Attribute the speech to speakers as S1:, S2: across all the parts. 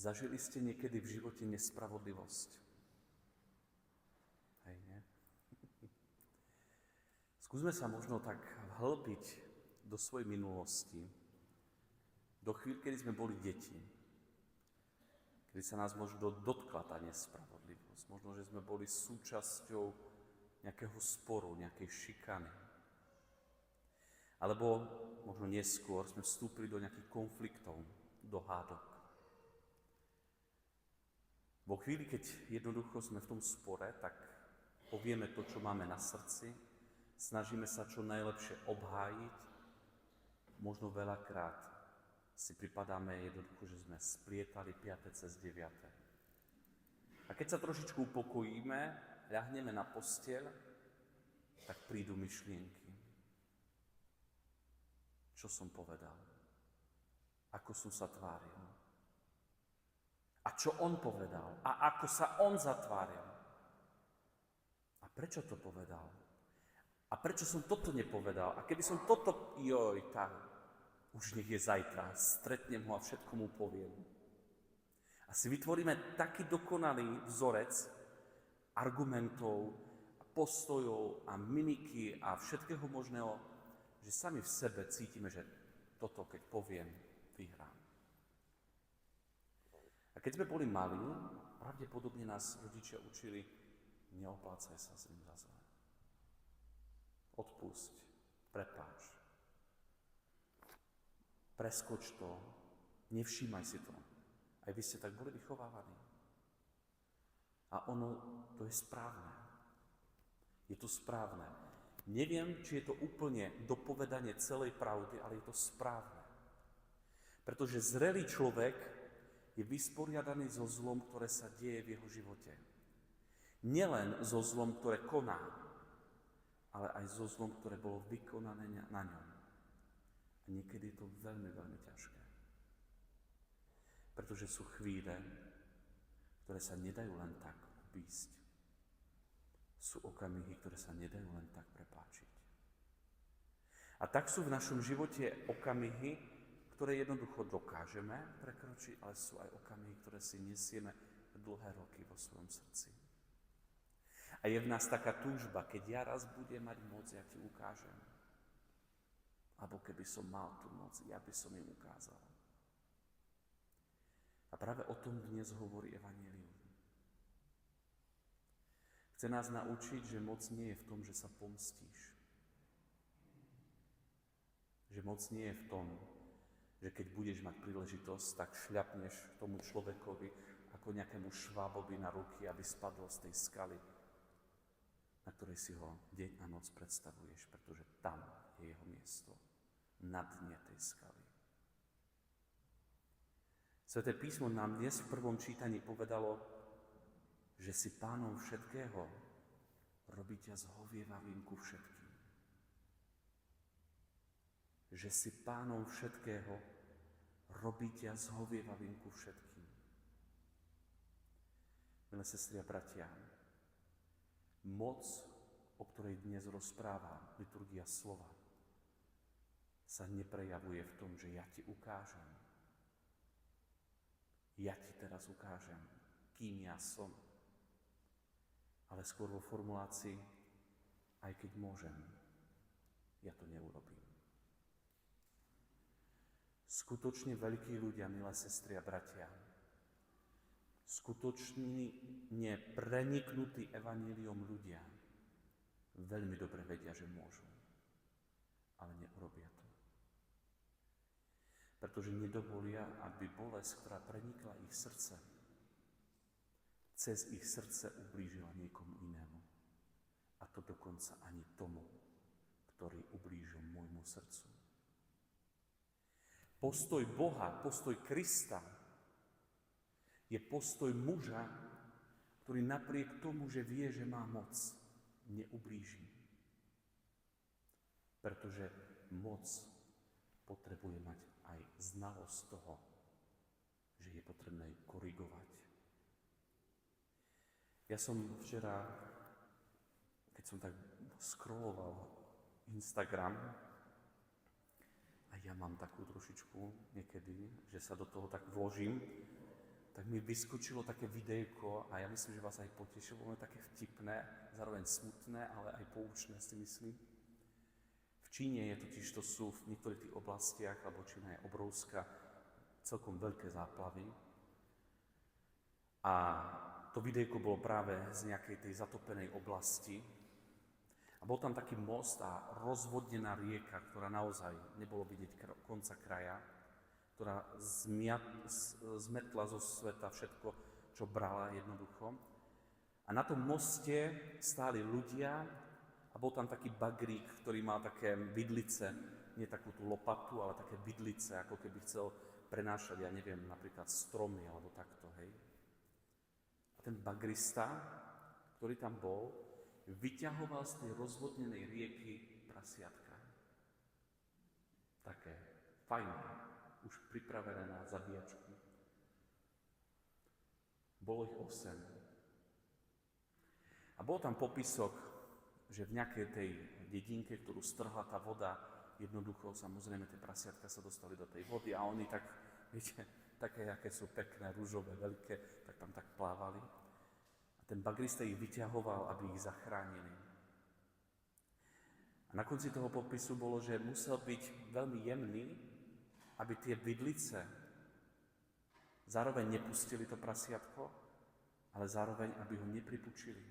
S1: Zažili ste niekedy v živote nespravodlivosť? Hej, nie? Skúsme sa možno tak vhlbiť do svojej minulosti, do chvíľ, kedy sme boli deti, kedy sa nás možno dotkla tá nespravodlivosť, možno, že sme boli súčasťou nejakého sporu, nejakej šikany. Alebo možno neskôr sme vstúpili do nejakých konfliktov, do hádok. Vo chvíli, keď jednoducho sme v tom spore, tak povieme to, čo máme na srdci, snažíme sa čo najlepšie obhájiť, možno veľakrát si pripadáme jednoducho, že sme splietali 5. cez 9. A keď sa trošičku upokojíme, ľahneme na posteľ, tak prídu myšlienky. Čo som povedal? Ako som sa tváril? A čo on povedal? A ako sa on zatváril? A prečo to povedal? A prečo som toto nepovedal? A keby som toto, tak už nech je zajtra, stretnem ho a všetko mu poviem. A si vytvoríme taký dokonalý vzorec argumentov, postojov a mimiky a všetkého možného, že sami v sebe cítime, že toto, keď poviem, vyhrám. A keď sme boli malí, pravdepodobne nás rodičia učili, neoplácaj sa s ním za zlé. Odpusť, prepáč. Preskoč to, nevšímaj si to. Aj vy ste tak boli vychovávaní. A ono, to je správne. Je to správne. Neviem, či je to úplne dopovedanie celej pravdy, ale je to správne. Pretože zrelý človek je vysporiadaný so zlom, ktoré sa deje v jeho živote. Nielen so zlom, ktoré koná, ale aj so zlom, ktoré bolo vykonané na ňom. A niekedy je to veľmi, veľmi ťažké. Pretože sú chvíle, ktoré sa nedajú len tak obísť. Sú okamihy, ktoré sa nedajú len tak prepáčiť. A tak sú v našom živote okamihy, ktoré jednoducho dokážeme prekročiť, ale sú aj okamihy, ktoré si nesieme dlhé roky vo svojom srdci. A je v nás taká túžba, keď ja raz budem mať moc, ja ti ukážem. Alebo keby som mal tú moc, ja by som im ukázal. A práve o tom dnes hovorí Evanjelium. Chce nás naučiť, že moc nie je v tom, že sa pomstíš. Že moc nie je v tom, že keď budeš mať príležitosť, tak šľapneš tomu človekovi ako nejakému švábovi na ruky, aby spadol z tej skaly, na ktorej si ho deň a noc predstavuješ, pretože tam je jeho miesto, na dne tej skaly. Sväté písmo nám dnes v prvom čítaní povedalo, že si pánom všetkého robí ťa zhovievavým ku všetkým. Že si pánom všetkého robí ťa zhovievavým ku všetkým. Milé sestry a bratia, moc, o ktorej dnes rozpráva liturgia slova, sa neprejavuje v tom, že ja ti ukážem. Ja ti teraz ukážem, kým ja som. Ale skôr vo formulácii, aj keď môžem, ja to neurobím. Skutočne veľkí ľudia, milé sestry a bratia, skutočne preniknutí evanjeliom ľudia veľmi dobre vedia, že môžu, ale neurobia to. Pretože nedovolia, aby bolesť, ktorá prenikla ich srdce, cez ich srdce ublížila niekomu inému. A to dokonca ani tomu, ktorý ublížil môjmu srdcu. Postoj Boha, postoj Krista je postoj muža, ktorý napriek tomu, že vie, že má moc, neublíži. Pretože moc potrebuje mať aj znalosť toho, že je potrebné ju korigovať. Ja som včera, keď som tak scrolloval Instagram, a ja mám takú trošičku niekedy, že sa do toho tak vložím, tak mi vyskočilo také videjko a ja myslím, že vás aj potešilo, bolo také vtipné, zároveň smutné, ale aj poučné si myslím. V Číne je totiž, to sú v niektorých tých oblastiach, lebo Čína je obrovská, celkom veľké záplavy. A to videjko bolo práve z nejakej tej zatopenej oblasti. A bol tam taký most a rozvodnená rieka, ktorá naozaj nebolo vidieť konca kraja, ktorá zmetla zo sveta všetko, čo brala jednoducho. A na tom moste stáli ľudia a bol tam taký bagrík, ktorý mal také vidlice, nie takú tú lopatu, ale také vidlice, ako keby chcel prenášať, ja neviem, napríklad stromy alebo takto, hej. A ten bagrista, ktorý tam bol, vyťahoval z tej rozvodnenej rieky prasiatka. Také fajné, už pripravené na zabíjačku. Bolo ich 8. A bol tam popisok, že v nejakej tej dedinke, ktorú strhla tá voda, jednoducho, samozrejme, tie prasiatka sa dostali do tej vody a oni tak, viete, také, aké sú pekné, ružové, veľké, tak tam tak plávali. A ten bagrista ich vyťahoval, aby ich zachránili. A na konci toho popisu bolo, že musel byť veľmi jemný, aby tie vidlice zároveň nepustili to prasiatko, ale zároveň, aby ho nepripučili.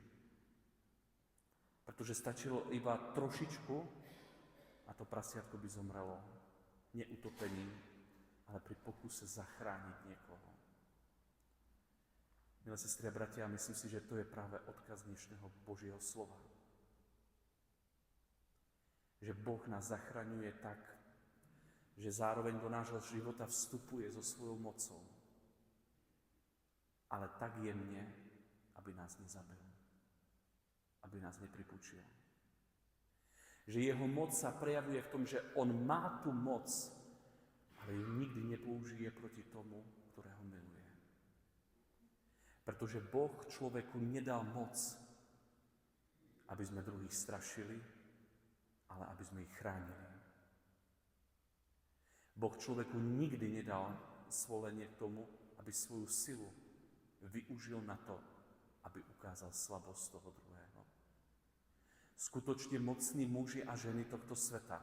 S1: Pretože stačilo iba trošičku a to prasiatko by zomrelo neutopením, ale pri pokuse zachrániť niekoho. Milé sestry a bratia, myslím si, že to je práve odkaz dnešného Božieho slova. Že Boh nás zachraňuje tak, že zároveň do nášho života vstupuje so svojou mocou, ale tak jemne, aby nás nezabil, aby nás nepripučil. Že jeho moc sa prejavuje v tom, že on má tú moc, ale ju nikdy nepoužije proti tomu, ktorého miluje. Pretože Boh človeku nedal moc, aby sme druhých strašili, ale aby sme ich chránili. Boh človeku nikdy nedal svolenie k tomu, aby svoju silu využil na to, aby ukázal slabosť toho druhého. Skutočne mocní muži a ženy tohto sveta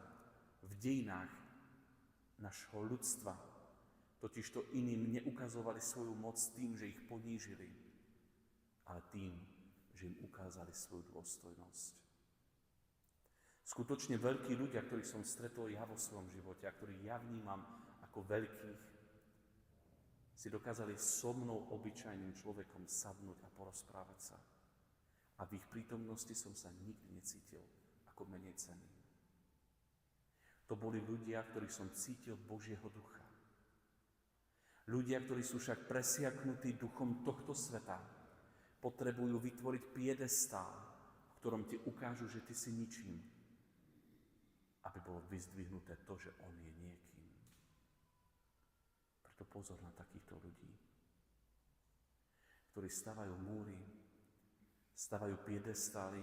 S1: v dejinách našho ľudstva totižto iným neukazovali svoju moc tým, že ich ponížili, ale tým, že im ukázali svoju dôstojnosť. Skutočne veľkí ľudia, ktorých som stretol ja vo svojom živote a ktorých ja vnímam ako veľkých, si dokázali so mnou obyčajným človekom sadnúť a porozprávať sa. A v ich prítomnosti som sa nikdy necítil ako menej cenný. To boli ľudia, ktorých som cítil Božieho ducha. Ľudia, ktorí sú však presiaknutí duchom tohto sveta, potrebujú vytvoriť piedestál, v ktorom ti ukážu, že ty si ničím, aby bolo vyzdvihnuté to, že on je niekým. Preto pozor na takýchto ľudí, ktorí stavajú múry, stavajú piedestály,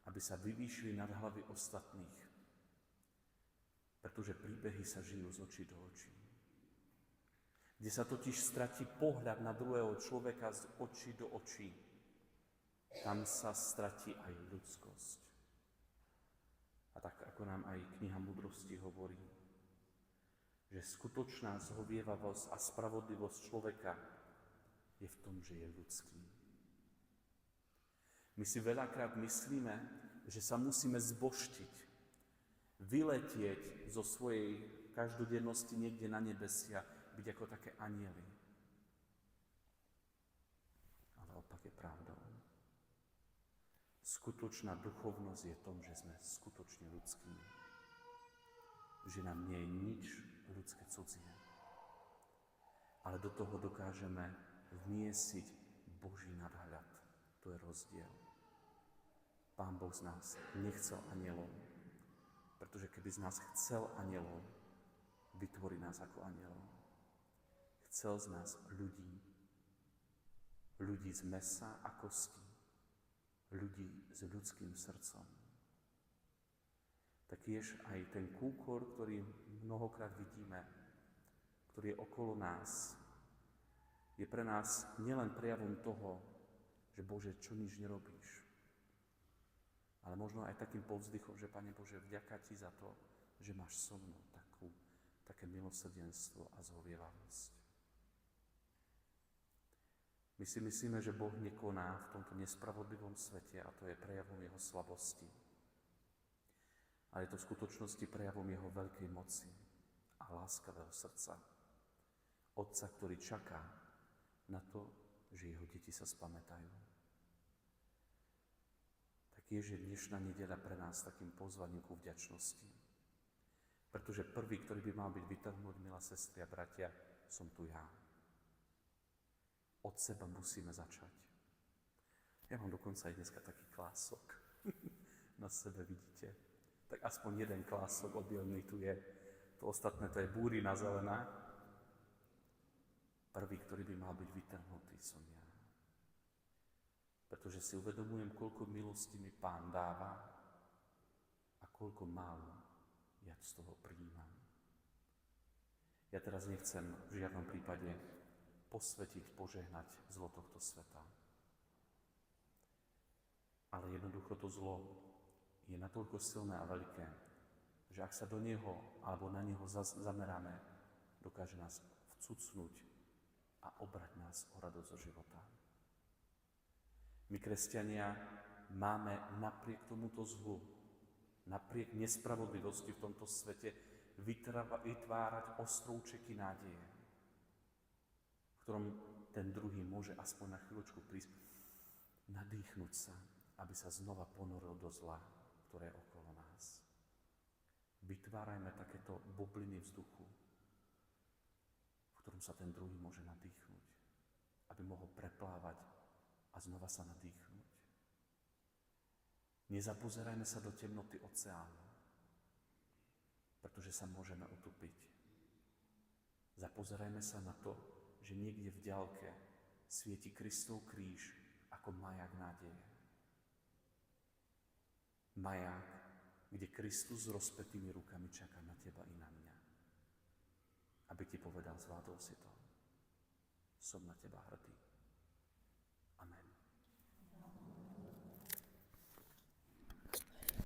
S1: aby sa vyvýšili nad hlavy ostatných. Pretože príbehy sa žijú z očí do očí. Kde sa totiž stratí pohľad na druhého človeka z očí do očí, tam sa stratí aj ľudskosť. A tak, ako nám aj kniha múdrosti hovorí, že skutočná zhovievavosť a spravodlivosť človeka je v tom, že je ľudský. My si veľakrát myslíme, že sa musíme zbožtiť, vyletieť zo svojej každodennosti niekde na nebesia, byť ako také anjeli. Ale opak je pravdou. Skutočná duchovnosť je v tom, že sme skutočne ľudskí. Že nám nie je nič ľudské cudzie. Ale do toho dokážeme vmiesiť Boží nadhľad. To je rozdiel. Pán Boh z nás nechcel anjelov, pretože keby z nás chcel anjelov, vytvorí nás ako anjelov. Chcel z nás ľudí z mesa a kosti, ľudí s ľudským srdcom. Takiež aj ten kúkor, ktorý mnohokrát vidíme, ktorý je okolo nás, je pre nás nielen prejavom toho, že Bože, čo nič nerobíš, ale možno aj takým povzdychom, že Pane Bože, vďaka Ti za to, že máš so mnou také milosrdenstvo a zhovievavosť. My si myslíme, že Boh nekoná v tomto nespravodlivom svete a to je prejavom Jeho slabosti. Ale je to v skutočnosti prejavom Jeho veľkej moci a láskavého srdca. Otca, ktorý čaká na to, že Jeho deti sa spamätajú. Tak je, že dnešná nedeľa pre nás takým pozvaním ku vďačnosti. Pretože prvý, ktorý by mal byť vytrhnúť, milá sestry a bratia, som tu ja. Od seba musíme začať. Ja mám dokonca aj dneska taký klások. Na sebe vidíte. Tak aspoň jeden klások obilný tu je. To ostatné, to je búrina zelená. Prvý, ktorý by mal byť vytrhnutý, som ja. Pretože si uvedomujem, koľko milostí mi Pán dáva a koľko málo ja z toho prijímam. Ja teraz nechcem v žiadnom prípade posvetiť, požehnať zlo tohto sveta. Ale jednoducho to zlo je natoľko silné a veľké, že ak sa do neho alebo na neho zameráme, dokáže nás vcucnúť a obrať nás o radosť zo života. My, kresťania, máme napriek tomuto zlu, napriek nespravodlivosti v tomto svete vytvárať ostrovčeky nádeje, v ktorom ten druhý môže aspoň na chvíľočku prísť, nadýchnuť sa, aby sa znova ponoril do zla, ktoré je okolo nás. Vytvárajme takéto bubliny vzduchu, v ktorom sa ten druhý môže nadýchnuť, aby mohol preplávať a znova sa nadýchnuť. Nezapozerajme sa do temnoty oceánu, pretože sa môžeme utopiť. Zapozerajme sa na to, že niekde v diaľke svieti Kristov kríž ako maják nádeje. Maják, kde Kristus s rozpätými rukami čaká na teba i na mňa. Aby ti povedal, zvládol si to. Som na teba hrdý.